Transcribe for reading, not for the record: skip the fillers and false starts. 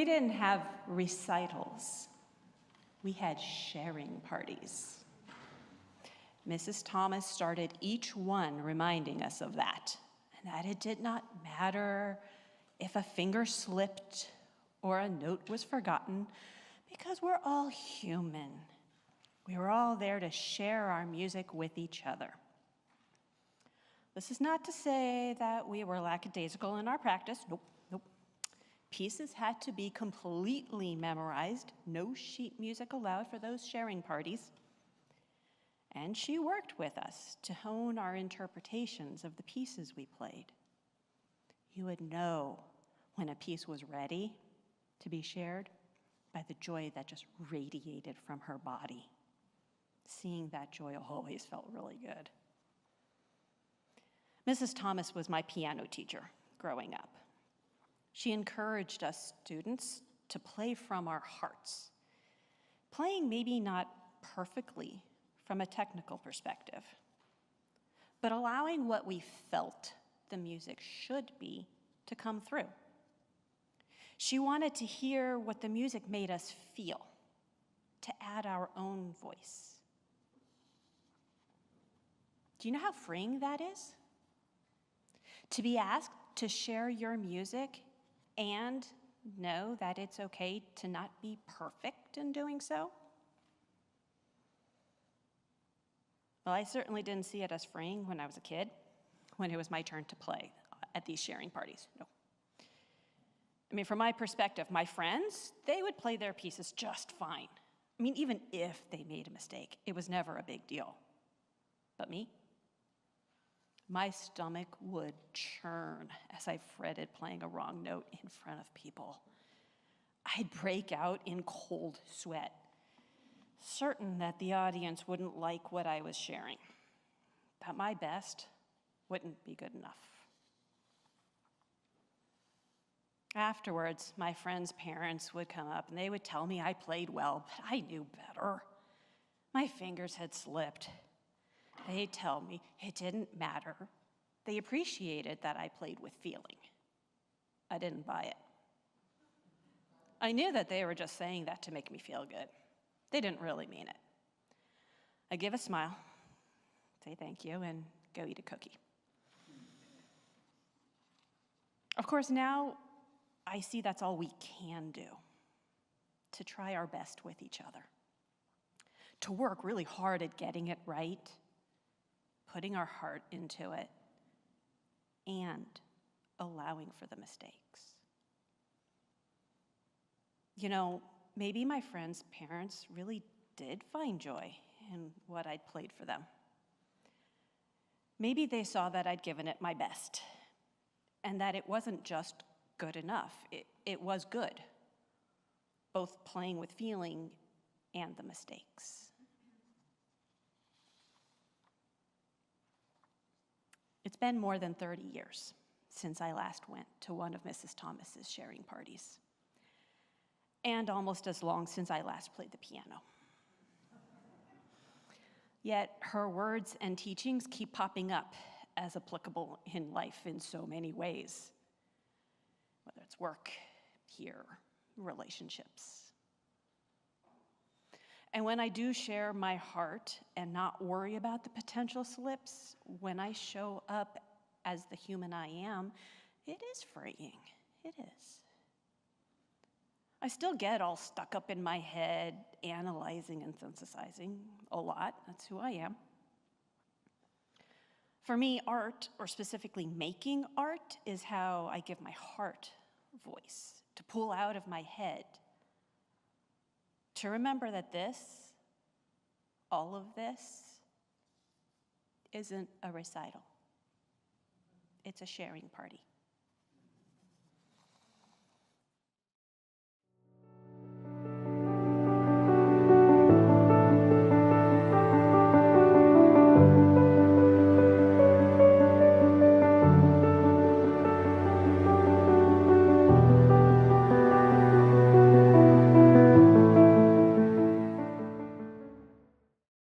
We didn't have recitals. We had sharing parties. Mrs. Thomas started each one reminding us of that, and that it did not matter if a finger slipped or a note was forgotten, because we're all human. We were all there to share our music with each other. This is not to say that we were lackadaisical in our practice. Nope. Pieces had to be completely memorized. No sheet music allowed for those sharing parties. And she worked with us to hone our interpretations of the pieces we played. You would know when a piece was ready to be shared by the joy that just radiated from her body. Seeing that joy always felt really good. Mrs. Thomas was my piano teacher growing up. She encouraged us students to play from our hearts, playing maybe not perfectly from a technical perspective, but allowing what we felt the music should be to come through. She wanted to hear what the music made us feel, to add our own voice. Do you know how freeing that is? To be asked to share your music and know that it's okay to not be perfect in doing so? Well, I certainly didn't see it as freeing when I was a kid, when it was my turn to play at these sharing parties. No. I mean, from my perspective, my friends, they would play their pieces just fine. I mean, even if they made a mistake, it was never a big deal. But me? My stomach would churn as I fretted playing a wrong note in front of people. I'd break out in cold sweat, certain that the audience wouldn't like what I was sharing, that my best wouldn't be good enough. Afterwards, my friends' parents would come up and they would tell me I played well, but I knew better. My fingers had slipped. They'd tell me it didn't matter. They appreciated that I played with feeling. I didn't buy it. I knew that they were just saying that to make me feel good. They didn't really mean it. I'd give a smile, say thank you, and go eat a cookie. Of course, now I see that's all we can do, to try our best with each other, to work really hard at getting it right, putting our heart into it, and allowing for the mistakes. You know, maybe my friends' parents really did find joy in what I'd played for them. Maybe they saw that I'd given it my best, and that it wasn't just good enough. It was good, both playing with feeling and the mistakes. It's been more than 30 years since I last went to one of Mrs. Thomas's sharing parties, and almost as long since I last played the piano. Yet her words and teachings keep popping up as applicable in life in so many ways, whether it's work, here, relationships. And when I do share my heart and not worry about the potential slips, when I show up as the human I am, it is freeing. It is. I still get all stuck up in my head, analyzing and synthesizing a lot. That's who I am. For me, art, or specifically making art, is how I give my heart voice, to pull out of my head, to remember that this, all of this, isn't a recital. It's a sharing party.